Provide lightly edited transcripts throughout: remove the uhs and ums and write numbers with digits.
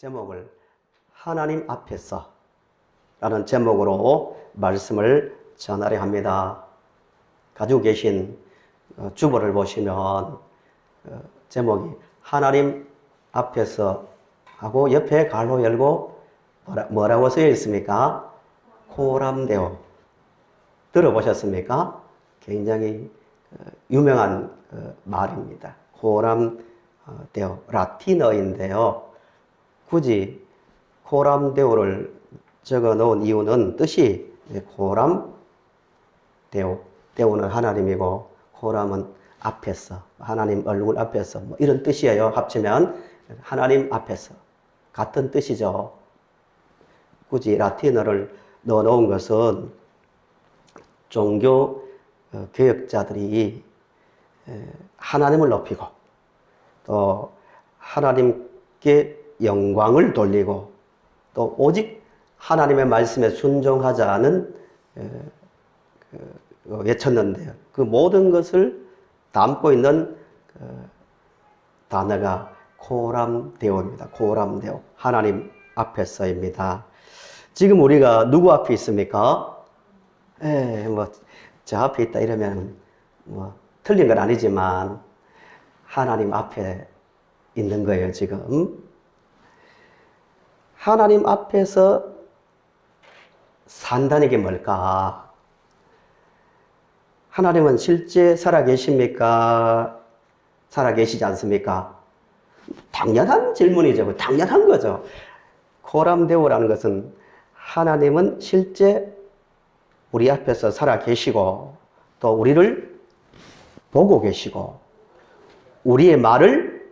제목을 하나님 앞에서 라는 제목으로 말씀을 전하려 합니다. 가지고 계신 주보를 보시면 제목이 하나님 앞에서 하고 옆에 가로 열고 뭐라고 쓰여 있습니까? 코람데오. 들어보셨습니까? 굉장히 유명한 말입니다. 코람데오, 라틴어인데요. 굳이 코람데오를 적어 놓은 이유는 뜻이 코람데오, 데오는 하나님이고 코람은 앞에서, 하나님 얼굴 앞에서 뭐 이런 뜻이에요. 합치면 하나님 앞에서 같은 뜻이죠. 굳이 라틴어를 넣어 놓은 것은 종교 개혁자들이 하나님을 높이고 또 하나님께 영광을 돌리고 또 오직 하나님의 말씀에 순종하자는 외쳤는데요. 그 모든 것을 담고 있는 단어가 코람데오입니다. 코람데오, 하나님 앞에서입니다. 지금 우리가 누구 앞에 있습니까? 저 앞에 있다 이러면 틀린 건 아니지만 하나님 앞에 있는 거예요, 지금. 하나님 앞에서 산다는 게 뭘까? 하나님은 실제 살아계십니까? 살아계시지 않습니까? 당연한 질문이죠. 당연한 거죠. 코람데오라는 것은 하나님은 실제 우리 앞에서 살아계시고 또 우리를 보고 계시고 우리의 말을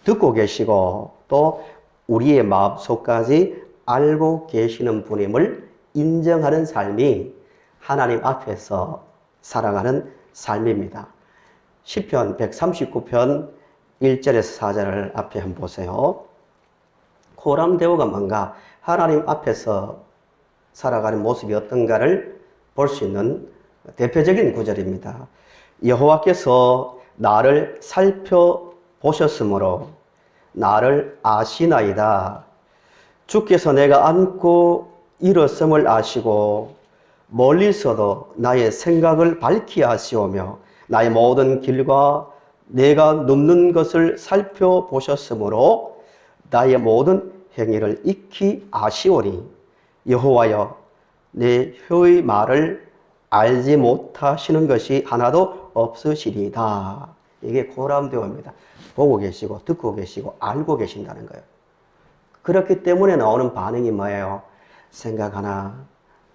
듣고 계시고 또 우리의 마음속까지 알고 계시는 분임을 인정하는 삶이 하나님 앞에서 살아가는 삶입니다. 시편 139편 1절에서 4절을 앞에 한번 보세요. 코람데오가 뭔가 하나님 앞에서 살아가는 모습이 어떤가를 볼 수 있는 대표적인 구절입니다. 여호와께서 나를 살펴보셨으므로 나를 아시나이다. 주께서 내가 앉고 일었음을 아시고 멀리서도 나의 생각을 밝히 아시오며 나의 모든 길과 내가 눕는 것을 살펴보셨으므로 나의 모든 행위를 익히 아시오니 여호와여 내 혀의 말을 알지 못하시는 것이 하나도 없으시리이다. 이게 코람데오입니다. 보고 계시고 듣고 계시고 알고 계신다는 거예요. 그렇기 때문에 나오는 반응이 뭐예요? 생각 하나,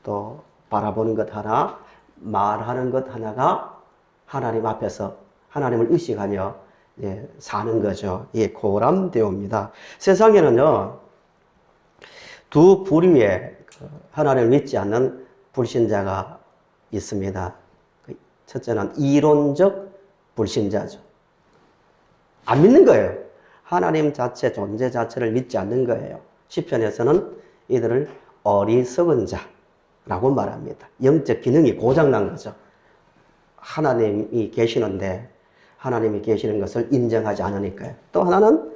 또 바라보는 것 하나, 말하는 것 하나가 하나님 앞에서 하나님을 의식하며 사는 거죠. 이게 코람데오입니다. 세상에는요, 두 부류의 하나님을 믿지 않는 불신자가 있습니다. 첫째는 이론적 불신자죠. 안 믿는 거예요. 하나님 자체, 존재 자체를 믿지 않는 거예요. 시편에서는 이들을 어리석은 자라고 말합니다. 영적 기능이 고장난 거죠. 하나님이 계시는데 하나님이 계시는 것을 인정하지 않으니까요. 또 하나는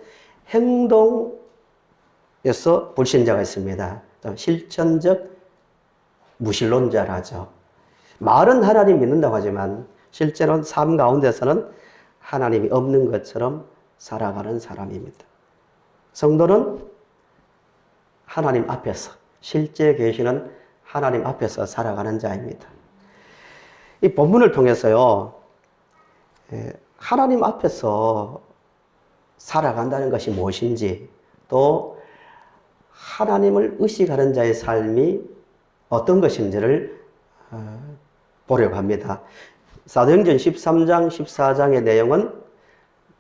행동에서 불신자가 있습니다. 실천적 무신론자라죠. 말은 하나님 믿는다고 하지만 실제로는 삶 가운데서는 하나님이 없는 것처럼 살아가는 사람입니다. 성도는 하나님 앞에서, 실제 계시는 하나님 앞에서 살아가는 자입니다. 이 본문을 통해서요, 하나님 앞에서 살아간다는 것이 무엇인지, 또 하나님을 의식하는 자의 삶이 어떤 것인지를 보려고 합니다. 사도행전 13장, 14장의 내용은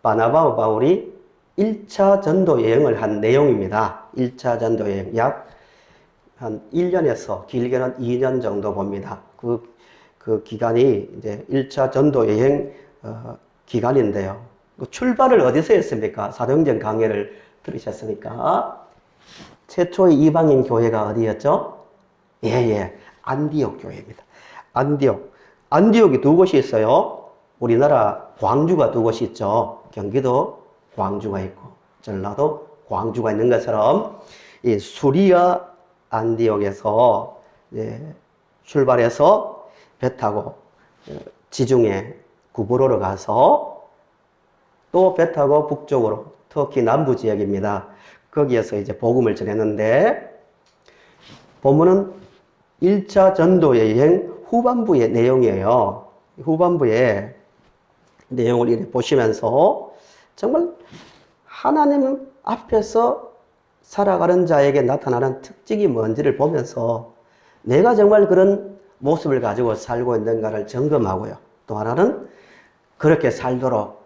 바나바와 바울이 1차 전도 여행을 한 내용입니다. 1차 전도 여행 약 한 1년에서 길게는 2년 정도 봅니다. 그 기간이 이제 1차 전도 여행 기간인데요. 출발을 어디서 했습니까? 사도행전 강해를 들으셨으니까. 최초의 이방인 교회가 어디였죠? 안디옥 교회입니다. 안디옥이 두 곳이 있어요. 우리나라 광주가 두 곳이 있죠. 경기도 광주가 있고 전라도 광주가 있는 것처럼 이 수리아 안디옥에서 출발해서 배 타고 지중해 구브로로 가서 또 배 타고 북쪽으로 터키 남부 지역입니다. 거기에서 이제 복음을 전했는데 본문은 1차 전도 여행 후반부의 내용이에요. 후반부의 내용을 이렇게 보시면서 정말 하나님 앞에서 살아가는 자에게 나타나는 특징이 뭔지를 보면서 내가 정말 그런 모습을 가지고 살고 있는가를 점검하고요. 또 하나는 그렇게 살도록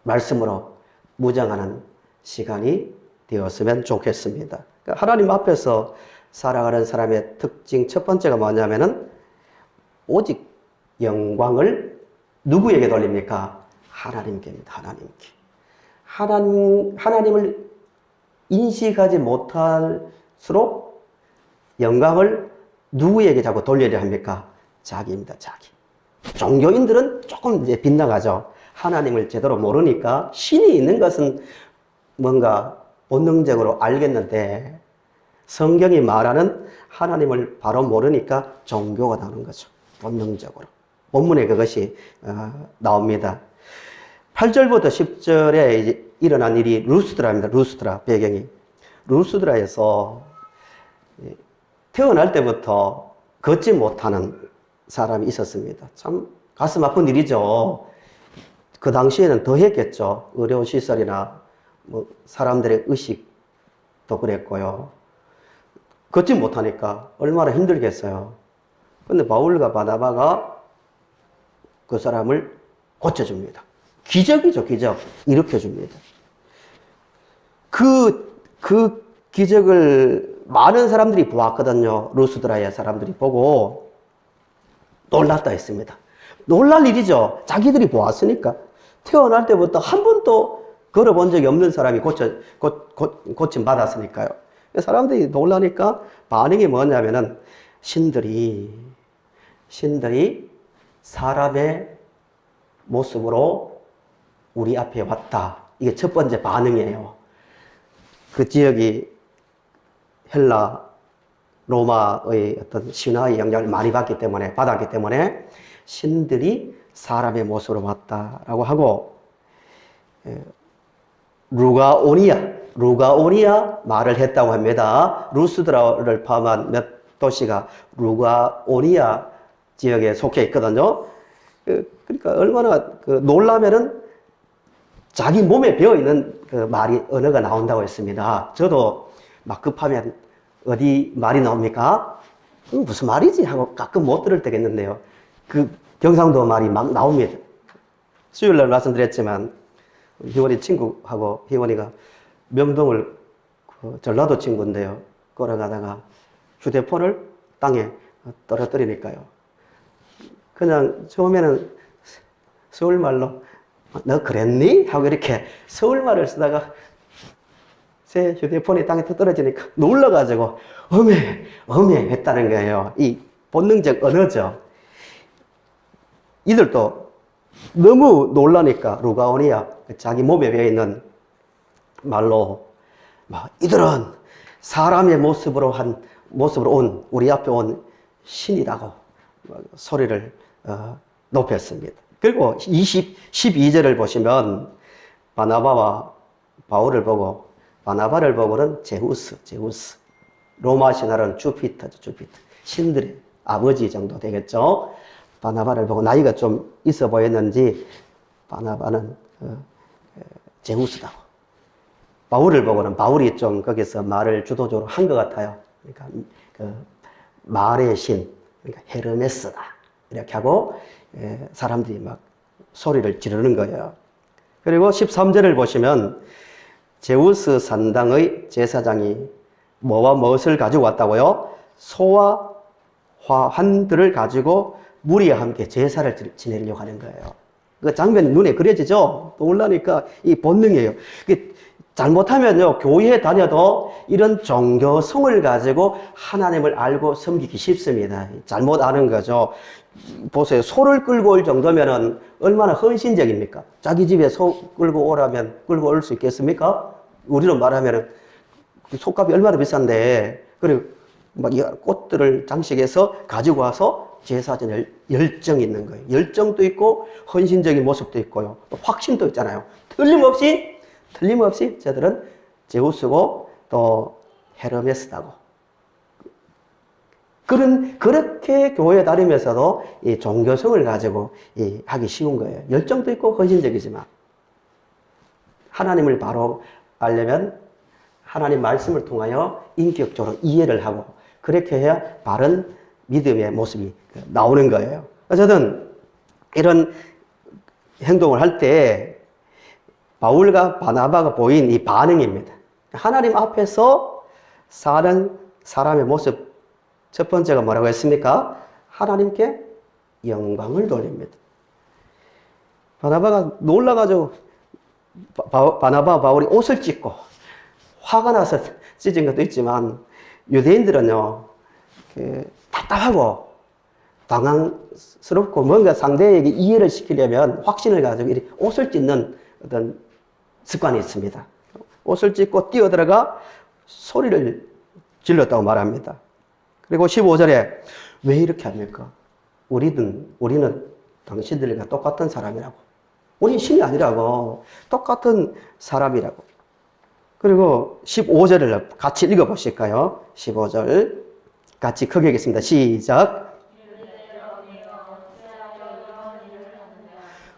말씀으로 무장하는 시간이 되었으면 좋겠습니다. 그러니까 하나님 앞에서 살아가는 사람의 특징 첫 번째가 뭐냐면은 오직 영광을 누구에게 돌립니까? 하나님께입니다. 하나님을 인식하지 못할수록 영광을 누구에게 자꾸 돌려야 합니까? 자기입니다. 자기. 종교인들은 조금 이제 빗나가죠. 하나님을 제대로 모르니까 신이 있는 것은 뭔가 본능적으로 알겠는데 성경이 말하는 하나님을 바로 모르니까 종교가 나오는 거죠. 본능적으로. 본문에 그것이 나옵니다. 8절부터 10절에 이제 일어난 일이 루스드라입니다. 루스드라 배경이. 루스드라에서 태어날 때부터 걷지 못하는 사람이 있었습니다. 참 가슴 아픈 일이죠. 그 당시에는 더 했겠죠. 의료시설이나 뭐 사람들의 의식도 그랬고요. 걷지 못하니까 얼마나 힘들겠어요. 근데 바울과 바나바가 그 사람을 고쳐줍니다. 기적이죠, 기적. 일으켜줍니다. 그 기적을 많은 사람들이 보았거든요. 루스드라의 사람들이 보고 놀랐다 했습니다. 놀랄 일이죠. 자기들이 보았으니까. 태어날 때부터 한 번도 걸어본 적이 없는 사람이 고침 받았으니까요. 사람들이 놀라니까 반응이 뭐냐면은 신들이 사람의 모습으로 우리 앞에 왔다. 이게 첫 번째 반응이에요. 그 지역이 헬라, 로마의 어떤 신화의 영향을 많이 받았기 때문에 신들이 사람의 모습으로 왔다라고 하고 루가오니아 말을 했다고 합니다. 루스드라를 포함한 몇 도시가 루가오니아 지역에 속해 있거든요. 그러니까 얼마나 놀라면은 자기 몸에 배어있는 그 말이 언어가 나온다고 했습니다. 저도 막 급하면 어디 말이 나옵니까? 무슨 말이지? 하고 가끔 못 들을 때가 있는데요. 그 경상도 말이 막 나옵니다. 수요일날 말씀드렸지만 희원이 친구하고 희원이가 명동을 전라도 친구인데요. 걸어가다가 휴대폰을 땅에 떨어뜨리니까요. 그냥 처음에는 서울말로 너 그랬니? 하고 이렇게 서울말을 쓰다가 제 휴대폰이 땅에 떨어지니까 놀라가지고 어메 했다는 거예요. 이 본능적 언어죠. 이들도 너무 놀라니까 루가오니아 자기 몸에 배어있는 말로 이들은 사람의 모습으로 온 우리 앞에 온 신이라고 소리를 높였습니다. 그리고 12절을 보시면 바나바와 바울을 보고 바나바를 보고는 제우스 로마 신화로는 주피터죠. 주피터 신들의 아버지 정도 되겠죠. 바나바를 보고 나이가 좀 있어 보였는지 바나바는 제우스다. 바울을 보고는 바울이 좀 거기서 말을 주도적으로 한 것 같아요. 그러니까 말의 신, 그러니까 헤르메스다 이렇게 하고 사람들이 막 소리를 지르는 거예요. 그리고 13절을 보시면 제우스 산당의 제사장이 뭐와 무엇을 가지고 왔다고요? 소와 화환들을 가지고 무리와 함께 제사를 지내려고 하는 거예요. 그 장면이 눈에 그려지죠? 떠올라니까 이 본능이에요. 잘못하면요, 교회에 다녀도 이런 종교성을 가지고 하나님을 알고 섬기기 쉽습니다. 잘못 아는 거죠. 보세요. 소를 끌고 올 정도면은 얼마나 헌신적입니까? 자기 집에 소 끌고 오라면 끌고 올 수 있겠습니까? 우리로 말하면은 그 솥값이 얼마나 비싼데, 그리고 막 이 꽃들을 장식해서 가지고 와서 제사전에 열정이 있는 거예요. 열정도 있고 헌신적인 모습도 있고요. 또 확신도 있잖아요. 틀림없이 저들은 제우스고 또 헤르메스다고. 그렇게 교회에 다니면서도 이 종교성을 가지고 하기 쉬운 거예요. 열정도 있고 헌신적이지만. 하나님을 바로 알려면 하나님 말씀을 통하여 인격적으로 이해를 하고, 그렇게 해야 바른 믿음의 모습이 나오는 거예요. 어쨌든 이런 행동을 할 때 바울과 바나바가 보인 이 반응입니다. 하나님 앞에서 사는 사람의 모습, 첫 번째가 뭐라고 했습니까? 하나님께 영광을 돌립니다. 바나바가 놀라가지고 바나바와 바울이 옷을 찢고 화가 나서 찢은 것도 있지만, 유대인들은요 답답하고 당황스럽고 뭔가 상대에게 이해를 시키려면 확신을 가지고 이렇게 옷을 찢는 어떤 습관이 있습니다. 옷을 찢고 뛰어들어가 소리를 질렀다고 말합니다. 그리고 15절에 왜 이렇게 합니까? 우리는 당신들과 똑같은 사람이라고. 우리 신이 아니라고. 똑같은 사람이라고. 그리고 15절을 같이 읽어보실까요? 15절 같이 크게 읽겠습니다. 시작.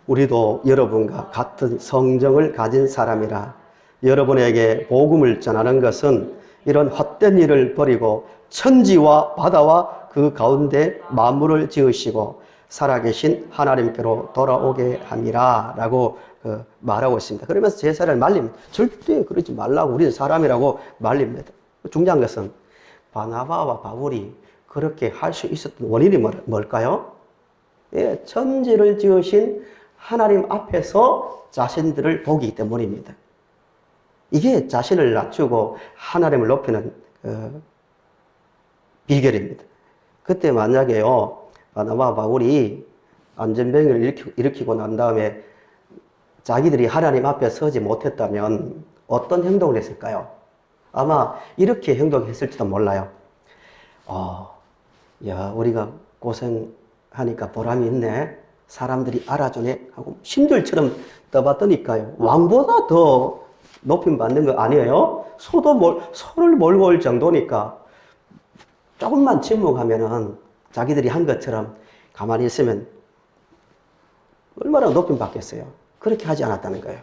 우리도 여러분과 같은 성정을 가진 사람이라. 여러분에게 복음을 전하는 것은 이런 헛된 일을 버리고 천지와 바다와 그 가운데 만물을 지으시고 살아계신 하나님께로 돌아오게 함이라 라고 말하고 있습니다. 그러면서 제사를 말립니다. 절대 그러지 말라고, 우리는 사람이라고 말립니다. 중요한 것은 바나바와 바울이 그렇게 할 수 있었던 원인이 뭘까요? 예, 천지를 지으신 하나님 앞에서 자신들을 보기 때문입니다. 이게 자신을 낮추고 하나님을 높이는 비결입니다. 그때 만약에요, 바나바와 바울이 안전병을 일으키고 난 다음에 자기들이 하나님 앞에 서지 못했다면 어떤 행동을 했을까요? 아마 이렇게 행동했을지도 몰라요. 야, 우리가 고생하니까 보람이 있네. 사람들이 알아주네 하고 신들처럼 떠받드니까요. 왕보다 더 높임 받는 거 아니에요? 소를 몰고 올 정도니까 조금만 침묵하면은 자기들이 한 것처럼 가만히 있으면 얼마나 높임 받겠어요? 그렇게 하지 않았다는 거예요.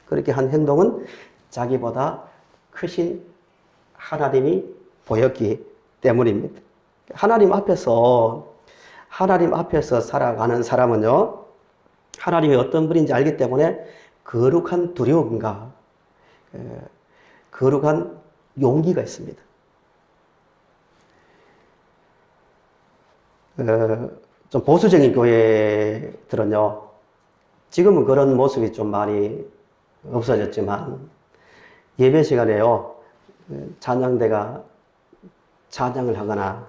그렇게 한 행동은 자기보다 크신 하나님이 보였기 때문입니다. 하나님 앞에서 살아가는 사람은요, 하나님이 어떤 분인지 알기 때문에 거룩한 두려움과 거룩한 용기가 있습니다. 좀 보수적인 교회들은요, 지금은 그런 모습이 좀 많이 없어졌지만, 예배 시간에요, 찬양대가 찬양을 하거나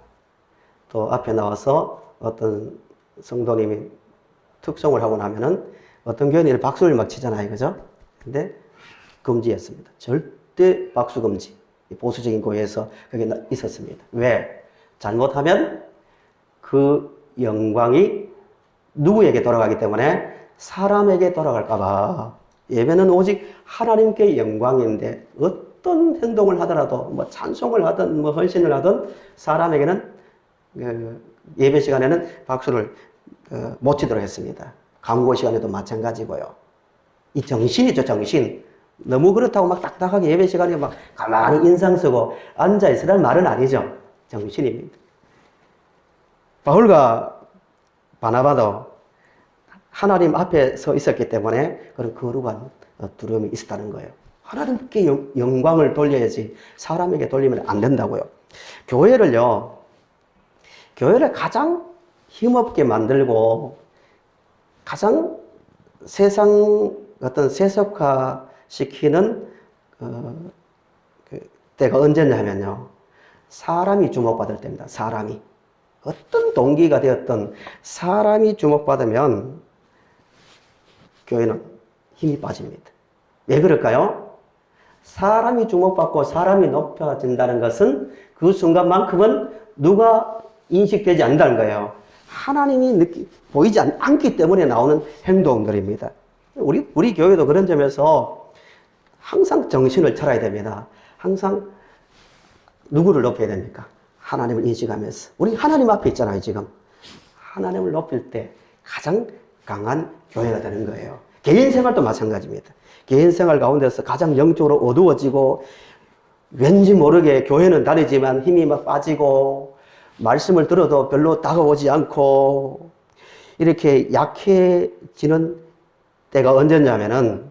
또 앞에 나와서 어떤 성도님이 특송을 하고 나면은 어떤 교회는 박수를 막 치잖아요. 그죠? 근데 금지했습니다. 절대 박수 금지. 보수적인 교회에서 그게 있었습니다. 왜? 잘못하면 그 영광이 누구에게 돌아가기 때문에 사람에게 돌아갈까봐. 예배는 오직 하나님께 영광인데 어떤 행동을 하더라도 뭐 찬송을 하든 뭐 헌신을 하든 사람에게는 예배 시간에는 박수를 못 치도록 했습니다. 강고 시간에도 마찬가지고요. 이 정신이죠, 정신. 너무 그렇다고 막 딱딱하게 예배 시간에 막 가만히 인상 쓰고 앉아 있으라는 말은 아니죠. 정신입니다. 바울과 바나바도 하나님 앞에 서 있었기 때문에 그런 거룩한 두려움이 있었다는 거예요. 하나님께 영광을 돌려야지 사람에게 돌리면 안 된다고요. 교회를 가장 힘없게 만들고 가장 세상 어떤 세속화시키는 때가 언제냐 하면요, 사람이 주목받을 때입니다. 사람이. 어떤 동기가 되었던 사람이 주목받으면 교회는 힘이 빠집니다. 왜 그럴까요? 사람이 주목받고 사람이 높여진다는 것은 그 순간만큼은 누가 인식되지 않는다는 거예요. 하나님이 보이지 않기 때문에 나오는 행동들입니다. 우리 교회도 그런 점에서 항상 정신을 차려야 됩니다. 항상 누구를 높여야 됩니까? 하나님을 인식하면서. 우리 하나님 앞에 있잖아요, 지금. 하나님을 높일 때 가장 강한 교회가 되는 거예요. 개인 생활도 마찬가지입니다. 개인 생활 가운데서 가장 영적으로 어두워지고 왠지 모르게 교회는 다니지만 힘이 막 빠지고 말씀을 들어도 별로 다가오지 않고 이렇게 약해지는 때가 언제냐면은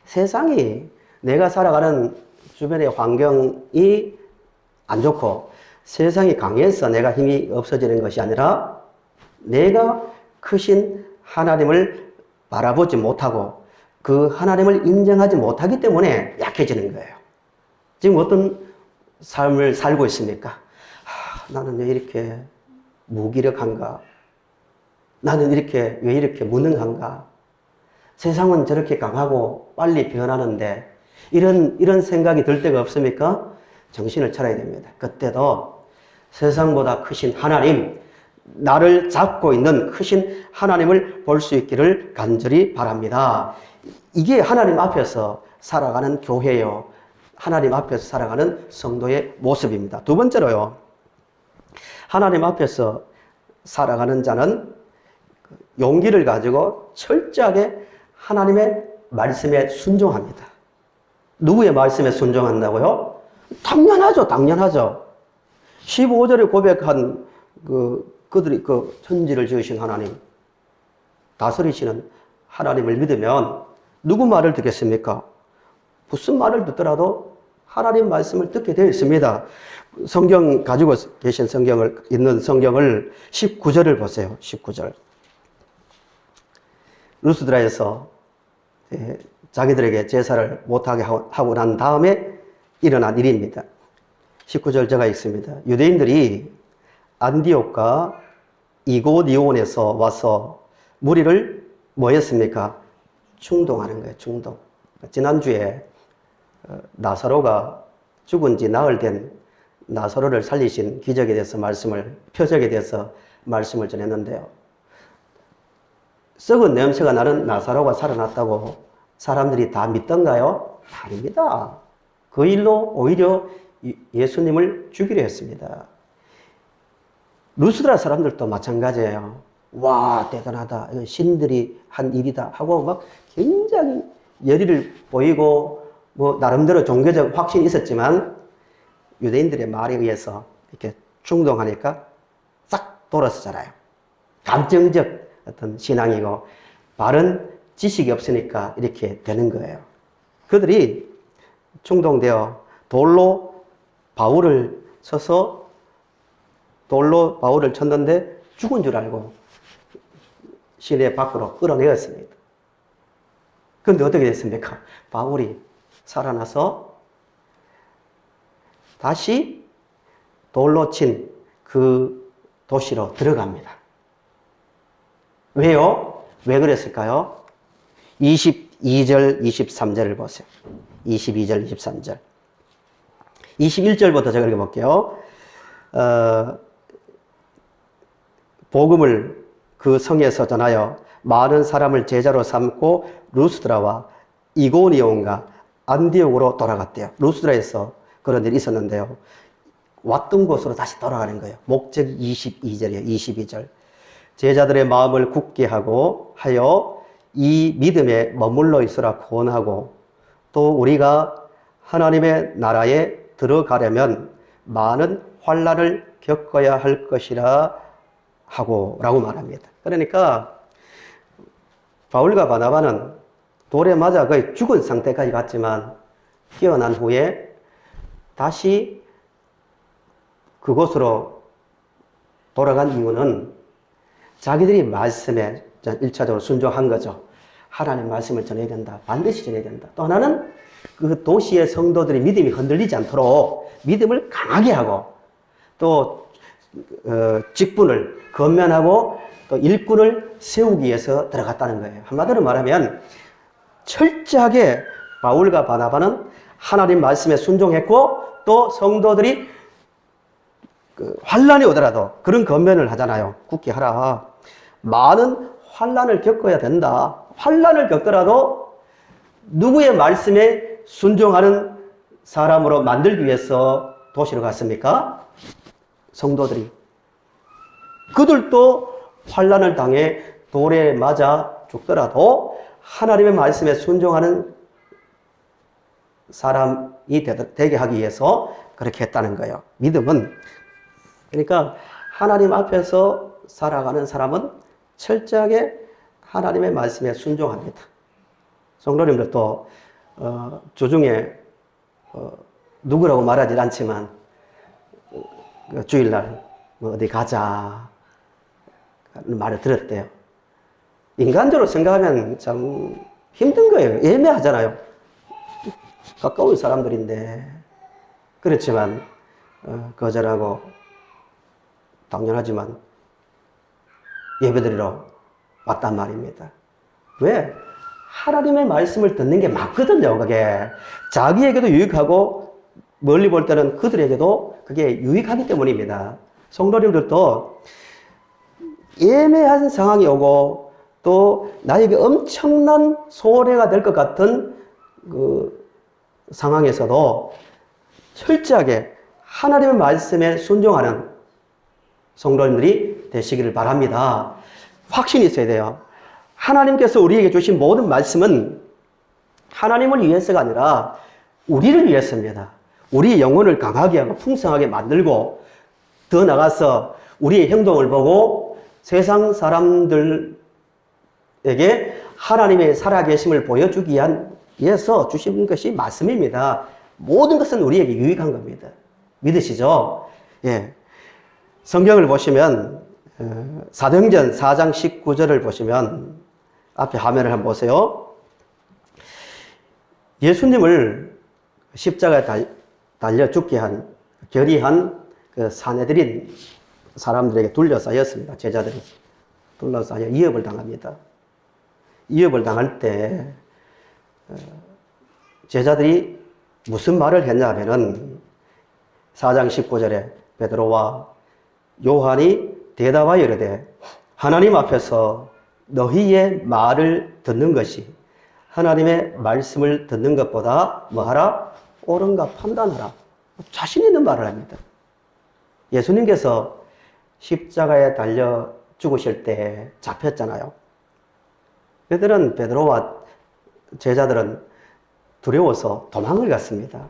세상이 내가 살아가는 주변의 환경이 안 좋고 세상이 강해서 내가 힘이 없어지는 것이 아니라 내가 크신 하나님을 바라보지 못하고 그 하나님을 인정하지 못하기 때문에 약해지는 거예요. 지금 어떤 삶을 살고 있습니까? 나는 왜 이렇게 무기력한가? 나는 왜 이렇게 무능한가? 세상은 저렇게 강하고 빨리 변하는데 이런 생각이 들 때가 없습니까? 정신을 차려야 됩니다. 그때도 세상보다 크신 하나님, 나를 잡고 있는 크신 하나님을 볼 수 있기를 간절히 바랍니다. 이게 하나님 앞에서 살아가는 교회요. 하나님 앞에서 살아가는 성도의 모습입니다. 두 번째로요. 하나님 앞에서 살아가는 자는 용기를 가지고 철저하게 하나님의 말씀에 순종합니다. 누구의 말씀에 순종한다고요? 당연하죠. 당연하죠. 15절에 고백한 그들이 천지를 지으신 하나님, 다스리시는 하나님을 믿으면 누구 말을 듣겠습니까? 무슨 말을 듣더라도 하나님 말씀을 듣게 되어 있습니다. 성경 가지고 계신 있는 성경을 19절을 보세요. 19절. 루스드라에서 자기들에게 제사를 못하게 하고 난 다음에 일어난 일입니다. 19절 제가 읽습니다. 유대인들이 안디옥과 이고니온에서 와서 무리를 뭐 했습니까? 충동하는 거예요. 충동. 지난주에 나사로가 죽은 지 나흘 된 나사로를 살리신 기적에 대해서 표적에 대해서 말씀을 전했는데요. 썩은 냄새가 나는 나사로가 살아났다고 사람들이 다 믿던가요? 아닙니다. 그 일로 오히려 예수님을 죽이려 했습니다. 루스드라 사람들도 마찬가지예요. 와, 대단하다. 이건 신들이 한 일이다. 하고 막 굉장히 열의를 보이고, 나름대로 종교적 확신이 있었지만, 유대인들의 말에 의해서 이렇게 충동하니까 싹 돌아서잖아요. 감정적 어떤 신앙이고, 바른 지식이 없으니까 이렇게 되는 거예요. 그들이 충동되어 돌로 바울을 쳤는데 죽은 줄 알고 시내 밖으로 끌어내었습니다. 그런데 어떻게 됐습니까? 바울이 살아나서 다시 돌로 친 그 도시로 들어갑니다. 왜요? 왜 그랬을까요? 22절, 23절을 보세요. 22절, 23절. 21절부터 제가 읽어볼게요. 복음을 그 성에서 전하여 많은 사람을 제자로 삼고 루스드라와 이고니온과 안디옥으로 돌아갔대요. 루스드라에서 그런 일이 있었는데요. 왔던 곳으로 다시 돌아가는 거예요. 목적이 22절이에요. 22절. 제자들의 마음을 굳게 하여 이 믿음에 머물러 있으라 권하고 또 우리가 하나님의 나라에 들어가려면 많은 환난을 겪어야 할 것이라 라고 말합니다. 그러니까 바울과 바나바는 돌에 맞아 거의 죽은 상태까지 갔지만 깨어난 후에 다시 그곳으로 돌아간 이유는 자기들이 말씀에 1차적으로 순종한 거죠. 하나님 말씀을 전해야 된다. 반드시 전해야 된다. 또 하나는 그 도시의 성도들이 믿음이 흔들리지 않도록 믿음을 강하게 하고 또 직분을 건면하고 또 일꾼을 세우기 위해서 들어갔다는 거예요. 한마디로 말하면 철저하게 바울과 바나바는 하나님 말씀에 순종했고 또 성도들이 환란이 오더라도 그런 권면을 하잖아요. 굳게 하라. 많은 환란을 겪어야 된다. 환란을 겪더라도 누구의 말씀에 순종하는 사람으로 만들기 위해서 도시로 갔습니까? 성도들이. 그들도 환란을 당해 돌에 맞아 죽더라도 하나님의 말씀에 순종하는 사람이 되게 하기 위해서 그렇게 했다는 거예요. 믿음은 그러니까 하나님 앞에서 살아가는 사람은 철저하게 하나님의 말씀에 순종합니다. 성도님들도 주중에 누구라고 말하지 않지만 주일날 어디 가자 말을 들었대요. 인간적으로 생각하면 참 힘든 거예요. 애매하잖아요. 가까운 사람들인데. 그렇지만 거절하고 당연하지만 예배드리러 왔단 말입니다. 왜? 하나님의 말씀을 듣는 게 맞거든요. 그게 자기에게도 유익하고 멀리 볼 때는 그들에게도 그게 유익하기 때문입니다. 성도님들도 애매한 상황이 오고 또 나에게 엄청난 손해가 될 것 같은 그 상황에서도 철저하게 하나님의 말씀에 순종하는 성도님들이 되시기를 바랍니다. 확신이 있어야 돼요. 하나님께서 우리에게 주신 모든 말씀은 하나님을 위해서가 아니라 우리를 위해서입니다. 우리의 영혼을 강하게 하고 풍성하게 만들고 더 나아가서 우리의 행동을 보고 세상 사람들에게 하나님의 살아계심을 보여주기 위해서 주신 것이 말씀입니다. 모든 것은 우리에게 유익한 겁니다. 믿으시죠? 예. 성경을 보시면 사도행전 4장 19절을 보시면 앞에 화면을 한번 보세요. 예수님을 십자가에 달려 죽게 한 결의한 그 사내들인 사람들에게 둘러싸였습니다. 제자들이 둘러싸여 위협을 당합니다. 위협을 당할 때 제자들이 무슨 말을 했냐면은 4장 19절에 베드로와 요한이 대답하여 이르되 하나님 앞에서 너희의 말을 듣는 것이 하나님의 말씀을 듣는 것보다 뭐하라? 옳은가 판단하라. 자신 있는 말을 합니다. 예수님께서 십자가에 달려 죽으실 때 잡혔잖아요. 베드로와 제자들은 두려워서 도망을 갔습니다.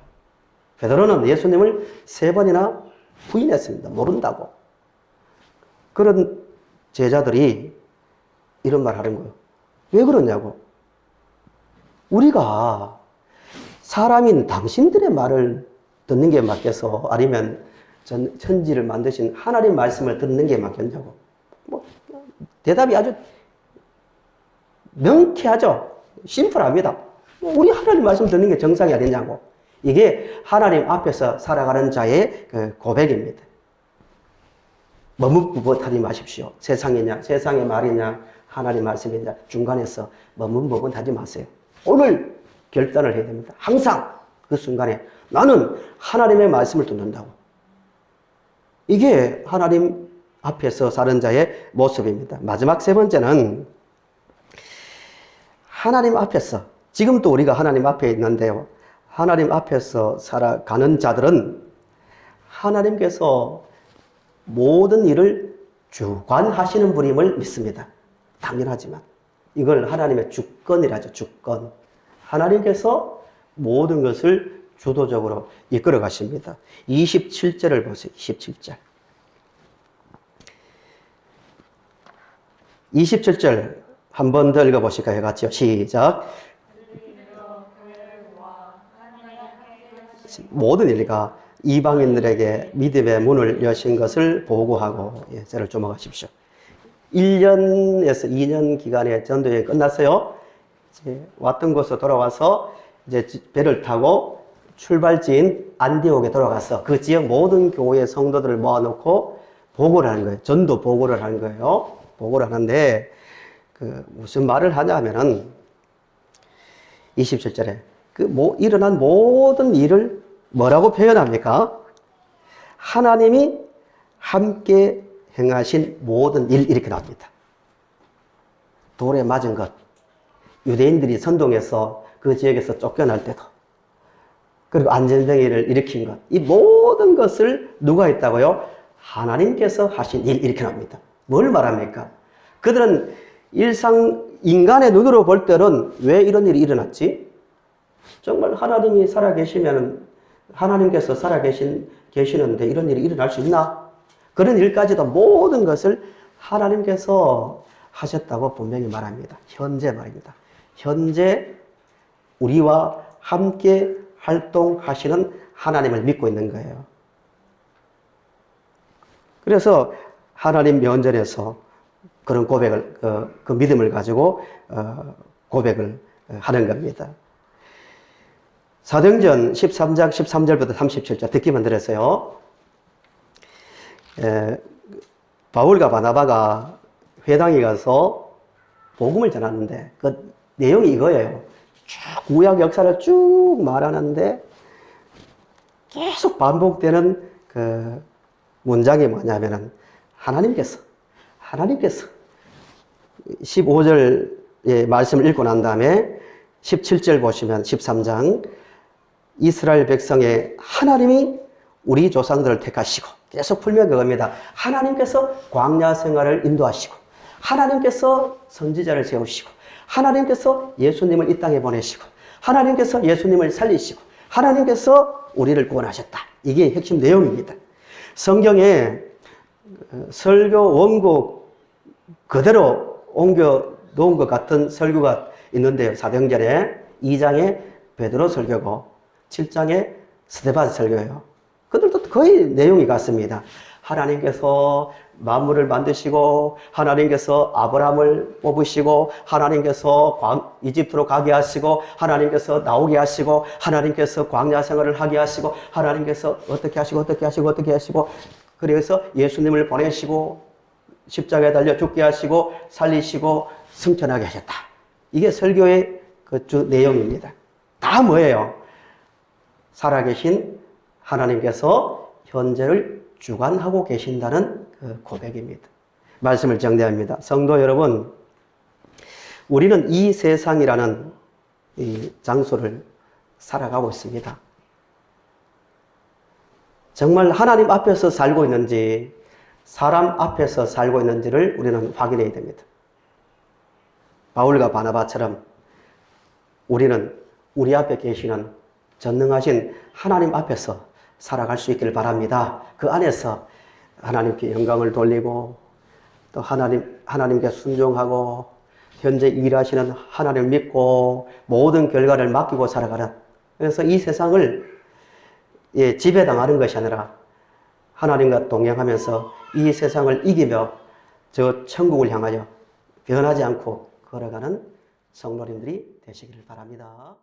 베드로는 예수님을 3번이나 부인했습니다. 모른다고. 그런 제자들이 이런 말 하는 거예요. 왜 그러냐고. 우리가 사람인 당신들의 말을 듣는 게 맞겠어? 아니면 천지를 만드신 하나님 말씀을 듣는 게 맞겠냐고. 대답이 아주 명쾌하죠. 심플합니다. 우리 하나님 말씀 듣는 게 정상이 아니냐고. 이게 하나님 앞에서 살아가는 자의 고백입니다. 머뭇머뭇하지 마십시오. 세상이냐, 세상의 말이냐, 하나님 말씀이냐, 중간에서 머뭇머뭇하지 마세요. 오늘 결단을 해야 됩니다. 항상 그 순간에 나는 하나님의 말씀을 듣는다고. 이게 하나님 앞에서 사는 자의 모습입니다. 마지막 3번째는 하나님 앞에서, 지금도 우리가 하나님 앞에 있는데요. 하나님 앞에서 살아가는 자들은 하나님께서 모든 일을 주관하시는 분임을 믿습니다. 당연하지만 이걸 하나님의 주권이라죠. 주권. 하나님께서 모든 것을 주도적으로 이끌어 가십니다. 27절을 보세요. 27절. 27절 한 번 더 읽어보실까요? 같이요. 시작. 모든 일가 이방인들에게 믿음의 문을 여신 것을 보고하고, 저를 주목하십시오. 1년에서 2년 기간의 전도여행이 끝났어요. 이제 왔던 곳으로 돌아와서 이제 배를 타고 출발지인 안디옥에 돌아가서 그 지역 모든 교회 성도들을 모아놓고 보고를 하는 거예요. 전도 보고를 하는 거예요. 보고를 하는데 무슨 말을 하냐면은 27절에 일어난 모든 일을 뭐라고 표현합니까? 하나님이 함께 행하신 모든 일, 이렇게 나옵니다. 돌에 맞은 것, 유대인들이 선동해서 그 지역에서 쫓겨날 때도, 그리고 안전병기를 일으킨 것, 이 모든 것을 누가 했다고요? 하나님께서 하신 일, 이렇게 나옵니다. 뭘 말합니까? 그들은 인간의 눈으로 볼 때는 왜 이런 일이 일어났지? 정말 하나님이 살아계시면, 하나님께서 계시는데 이런 일이 일어날 수 있나? 그런 일까지도 모든 것을 하나님께서 하셨다고 분명히 말합니다. 현재 말입니다. 현재 우리와 함께 활동하시는 하나님을 믿고 있는 거예요. 그래서 하나님 면전에서 그런 고백을, 그 믿음을 가지고 고백을 하는 겁니다. 사도행전 13장 13절부터 37절 듣기만 들었어요. 바울과 바나바가 회당에 가서 복음을 전하는데 그 내용이 이거예요. 쭉 구약 역사를 쭉 말하는데 계속 반복되는 그 문장이 뭐냐면은 하나님께서 15절의 말씀을 읽고 난 다음에 17절 보시면 13장 이스라엘 백성의 하나님이 우리 조상들을 택하시고 계속 풀면 그겁니다. 하나님께서 광야 생활을 인도하시고 하나님께서 선지자를 세우시고 하나님께서 예수님을 이 땅에 보내시고 하나님께서 예수님을 살리시고 하나님께서 우리를 구원하셨다. 이게 핵심 내용입니다. 성경에 설교 원고 그대로 옮겨 놓은 것 같은 설교가 있는데요. 사도행전에 2장에 베드로 설교고 7장에 스데반 설교예요. 그들도 거의 내용이 같습니다. 하나님께서 만물을 만드시고 하나님께서 아브라함을 뽑으시고 하나님께서 이집트로 가게 하시고 하나님께서 나오게 하시고 하나님께서 광야 생활을 하게 하시고 하나님께서 어떻게 하시고 그래서 예수님을 보내시고 십자가에 달려 죽게 하시고 살리시고 승천하게 하셨다. 이게 설교의 그 주 내용입니다. 다 뭐예요? 살아계신 하나님께서 현재를 주관하고 계신다는 그 고백입니다. 말씀을 정리합니다. 성도 여러분, 우리는 이 세상이라는 이 장소를 살아가고 있습니다. 정말 하나님 앞에서 살고 있는지 사람 앞에서 살고 있는지를 우리는 확인해야 됩니다. 바울과 바나바처럼 우리는 우리 앞에 계시는 전능하신 하나님 앞에서 살아갈 수 있기를 바랍니다. 그 안에서 하나님께 영광을 돌리고 또 하나님께 순종하고 현재 일하시는 하나님을 믿고 모든 결과를 맡기고 살아가는, 그래서 이 세상을 지배당하는 것이 아니라 하나님과 동행하면서 이 세상을 이기며 저 천국을 향하여 변하지 않고 걸어가는 성도님들이 되시기를 바랍니다.